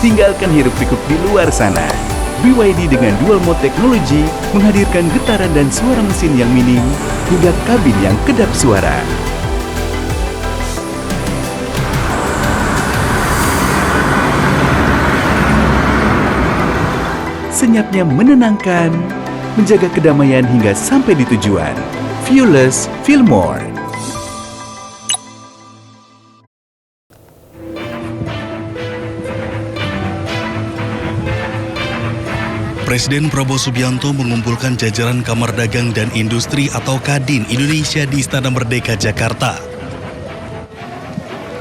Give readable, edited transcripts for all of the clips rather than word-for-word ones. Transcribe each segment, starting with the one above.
Tinggalkan hiruk-pikuk di luar sana. BYD dengan dual mode teknologi menghadirkan getaran dan suara mesin yang minim hingga kabin yang kedap suara. Senyapnya menenangkan, menjaga kedamaian hingga sampai di tujuan. Fearless, feel more. Presiden Prabowo Subianto mengumpulkan jajaran Kamar Dagang dan Industri atau Kadin Indonesia di Istana Merdeka, Jakarta.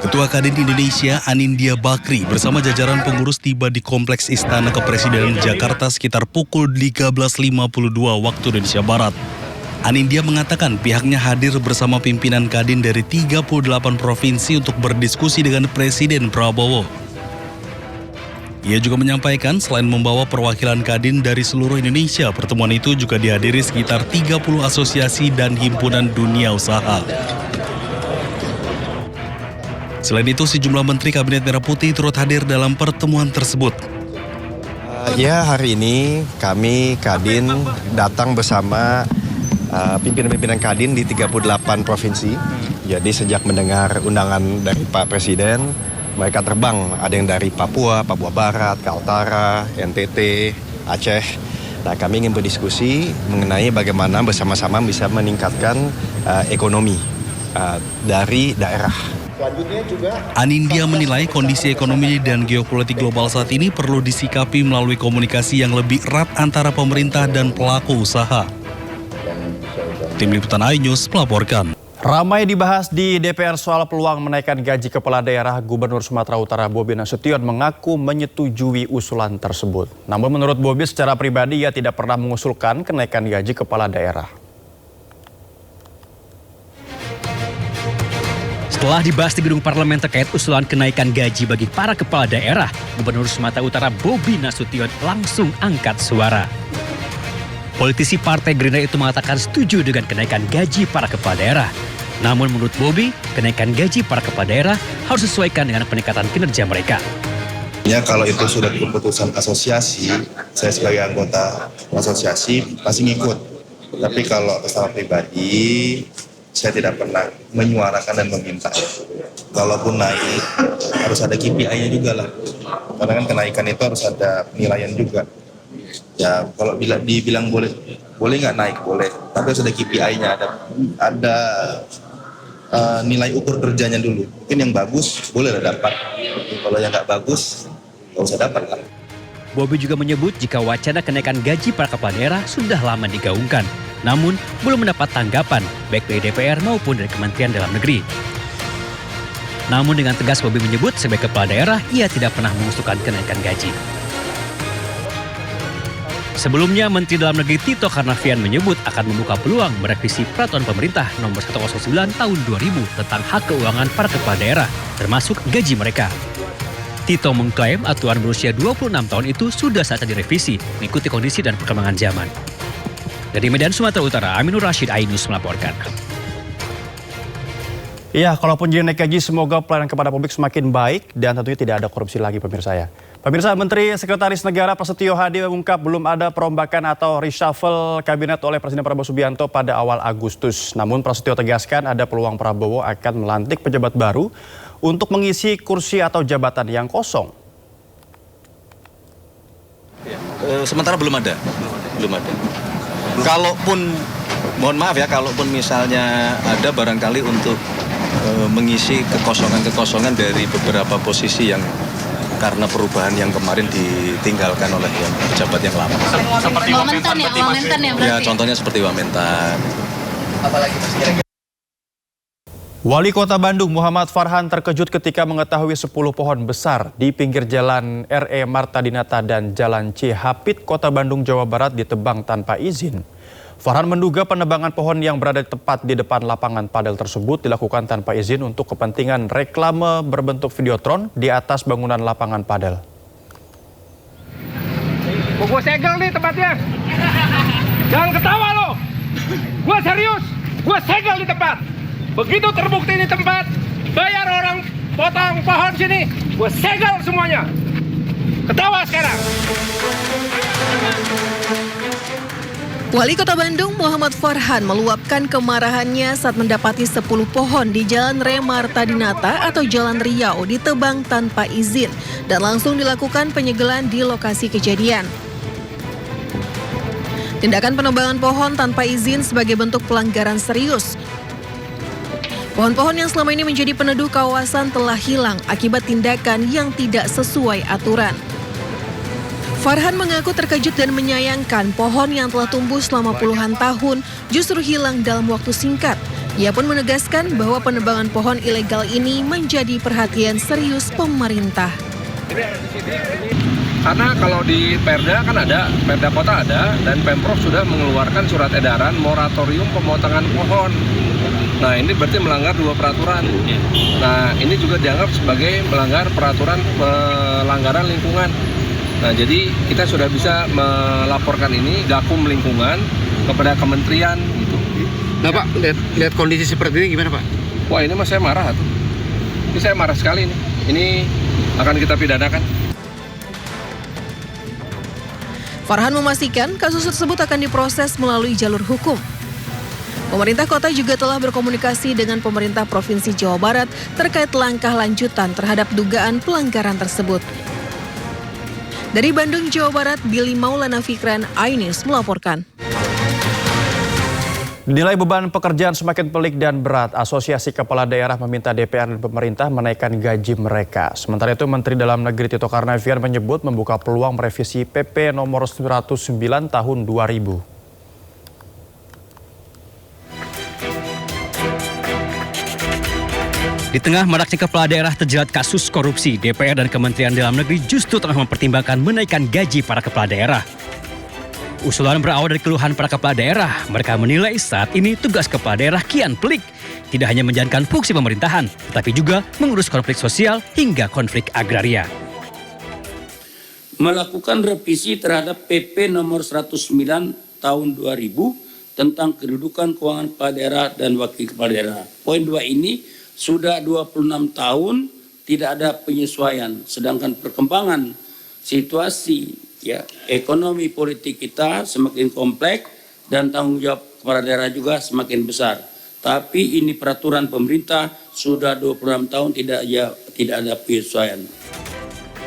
Ketua Kadin Indonesia, Anindya Bakri, bersama jajaran pengurus tiba di Kompleks Istana Kepresidenan Jakarta sekitar pukul 13.52 waktu Indonesia Barat. Anindya mengatakan pihaknya hadir bersama pimpinan Kadin dari 38 provinsi untuk berdiskusi dengan Presiden Prabowo. Ia juga menyampaikan selain membawa perwakilan Kadin dari seluruh Indonesia, pertemuan itu juga dihadiri sekitar 30 asosiasi dan himpunan dunia usaha. Selain itu, sejumlah Menteri Kabinet Merah Putih turut hadir dalam pertemuan tersebut. Ya, hari ini kami Kadin datang bersama pimpinan-pimpinan Kadin di 38 provinsi. Jadi sejak mendengar undangan dari Pak Presiden, mereka terbang, ada yang dari Papua, Papua Barat, Kaltara, NTT, Aceh. Nah, kami ingin berdiskusi mengenai bagaimana bersama-sama bisa meningkatkan ekonomi dari daerah. Anindya menilai kondisi ekonomi dan geopolitik global saat ini perlu disikapi melalui komunikasi yang lebih erat antara pemerintah dan pelaku usaha. Tim Liputan iNews melaporkan. Ramai dibahas di DPR soal peluang menaikkan gaji kepala daerah. Gubernur Sumatera Utara Bobi Nasution mengaku menyetujui usulan tersebut. Namun menurut Bobi secara pribadi ia tidak pernah mengusulkan kenaikan gaji kepala daerah. Setelah dibahas di gedung parlemen terkait usulan kenaikan gaji bagi para kepala daerah, Gubernur Sumatera Utara Bobi Nasution langsung angkat suara. Politisi Partai Gerindra itu mengatakan setuju dengan kenaikan gaji para kepala daerah. Namun menurut Bobi, kenaikan gaji para kepala daerah harus disesuaikan dengan peningkatan kinerja mereka. Ya, kalau itu sudah keputusan asosiasi, saya sebagai anggota asosiasi pasti ngikut. Tapi kalau secara pribadi, saya tidak pernah menyuarakan dan meminta. Kalaupun naik, harus ada KPI-nya juga lah. Karena kan kenaikan itu harus ada penilaian juga. Ya, kalau dibilang boleh nggak naik, boleh. Tapi harus ada KPI-nya, ada nilai ukur kerjanya dulu. Mungkin yang bagus boleh lah dapat. Kalau yang nggak bagus, nggak usah dapat lah. Bobi juga menyebut jika wacana kenaikan gaji para kepala daerah sudah lama digaungkan. Namun belum mendapat tanggapan baik dari DPR maupun dari Kementerian Dalam Negeri. Namun dengan tegas Bobi menyebut sebagai kepala daerah ia tidak pernah mengusulkan kenaikan gaji. Sebelumnya, Menteri Dalam Negeri Tito Karnavian menyebut akan membuka peluang merevisi Peraturan Pemerintah Nomor 109 Tahun 2000 tentang hak keuangan para kepala daerah, termasuk gaji mereka. Tito mengklaim aturan berusia 26 tahun itu sudah saatnya direvisi, mengikuti kondisi dan perkembangan zaman. Dari Medan, Sumatera Utara, Aminur Rashid, iNews melaporkan. Iya, kalaupun naik gaji, semoga pelayanan kepada publik semakin baik dan tentunya tidak ada korupsi lagi, pemirsa ya. Pemirsa, Menteri Sekretaris Negara Prasetyo Hadi mengungkap belum ada perombakan atau reshuffle kabinet oleh Presiden Prabowo Subianto pada awal Agustus. Namun Prasetyo tegaskan ada peluang Prabowo akan melantik pejabat baru untuk mengisi kursi atau jabatan yang kosong. Sementara belum ada. Kalaupun, mohon maaf ya, kalaupun misalnya ada barangkali untuk mengisi kekosongan dari beberapa posisi yang karena perubahan yang kemarin ditinggalkan oleh yang pejabat yang lama. Seperti Wamentan ya berarti? Ya, contohnya seperti Wamentan. Apalagi Mas kira-kira? Wali Kota Bandung Muhammad Farhan terkejut ketika mengetahui 10 pohon besar di pinggir jalan RE Marta Dinata dan Jalan Cihapit, Kota Bandung, Jawa Barat ditebang tanpa izin. Farhan menduga penebangan pohon yang berada tepat di depan lapangan padel tersebut dilakukan tanpa izin untuk kepentingan reklame berbentuk videotron di atas bangunan lapangan padel. Gue segel nih tempatnya. Jangan ketawa lo. Gue serius. Gue segel di tempat. Begitu terbukti di tempat, bayar orang potong pohon sini. Gue segel semuanya. Ketawa sekarang. Wali Kota Bandung Muhammad Farhan meluapkan kemarahannya saat mendapati 10 pohon di Jalan R. Marta Dinata atau Jalan Riau ditebang tanpa izin dan langsung dilakukan penyegelan di lokasi kejadian. Tindakan penebangan pohon tanpa izin sebagai bentuk pelanggaran serius. Pohon-pohon yang selama ini menjadi peneduh kawasan telah hilang akibat tindakan yang tidak sesuai aturan. Farhan mengaku terkejut dan menyayangkan pohon yang telah tumbuh selama puluhan tahun justru hilang dalam waktu singkat. Ia pun menegaskan bahwa penebangan pohon ilegal ini menjadi perhatian serius pemerintah. Karena kalau di Perda kan ada, Perda Kota ada, dan Pemprov sudah mengeluarkan surat edaran moratorium pemotongan pohon. Nah ini berarti melanggar 2 peraturan. Nah ini juga dianggap sebagai melanggar peraturan pelanggaran lingkungan. Nah jadi kita sudah bisa melaporkan ini Gakum Lingkungan kepada kementerian gitu. Nah Pak, lihat kondisi seperti ini gimana Pak? Wah ini mas saya marah tuh. Ini saya marah sekali nih. Ini akan kita pidanakan. Farhan memastikan kasus tersebut akan diproses melalui jalur hukum. Pemerintah kota juga telah berkomunikasi dengan pemerintah Provinsi Jawa Barat terkait langkah lanjutan terhadap dugaan pelanggaran tersebut. Dari Bandung, Jawa Barat, Billy Maulana Fikran, iNews melaporkan. Nilai beban pekerjaan semakin pelik dan berat. Asosiasi Kepala Daerah meminta DPR dan pemerintah menaikkan gaji mereka. Sementara itu, Menteri Dalam Negeri Tito Karnavian menyebut membuka peluang merevisi PP nomor 109 tahun 2000. Di tengah maraknya kepala daerah terjerat kasus korupsi, DPR dan Kementerian Dalam Negeri justru tengah mempertimbangkan menaikkan gaji para kepala daerah. Usulan berawal dari keluhan para kepala daerah. Mereka menilai saat ini tugas kepala daerah kian pelik. Tidak hanya menjalankan fungsi pemerintahan, tetapi juga mengurus konflik sosial hingga konflik agraria. Melakukan revisi terhadap PP nomor 109 tahun 2000 tentang kedudukan keuangan kepala daerah dan wakil kepala daerah. Poin 2 ini sudah 26 tahun tidak ada penyesuaian, sedangkan perkembangan situasi ekonomi politik kita semakin kompleks dan tanggung jawab kepala daerah juga semakin besar. Tapi ini peraturan pemerintah sudah 26 tahun tidak ada penyesuaian.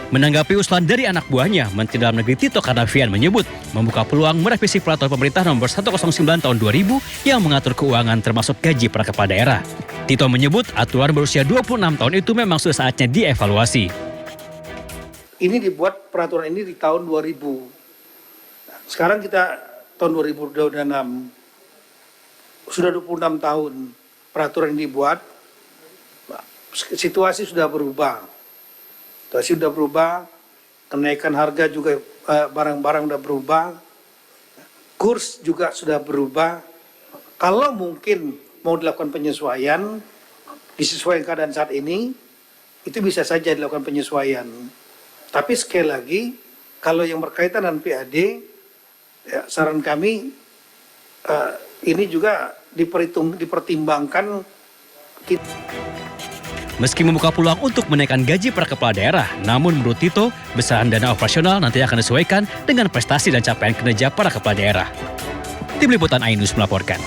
Menanggapi usulan dari anak buahnya, Menteri Dalam Negeri Tito Karnavian menyebut membuka peluang merevisi peraturan pemerintah nomor 109 tahun 2000 yang mengatur keuangan termasuk gaji para kepala daerah. Tito menyebut aturan berusia 26 tahun itu memang sudah saatnya dievaluasi. Ini dibuat peraturan ini di tahun 2000. Sekarang kita tahun 2026. Sudah 26 tahun peraturan ini dibuat. Situasi sudah berubah. Kenaikan harga juga barang-barang sudah berubah. Kurs juga sudah berubah. Kalau mungkin mau dilakukan penyesuaian, disesuaikan keadaan saat ini, itu bisa saja dilakukan penyesuaian. Tapi sekali lagi, kalau yang berkaitan dengan PAD, saran kami ini juga dipertimbangkan. Meski membuka peluang untuk menaikkan gaji para kepala daerah, namun menurut Tito, besaran dana operasional nanti akan disesuaikan dengan prestasi dan capaian kinerja para kepala daerah. Tim Liputan iNews melaporkan.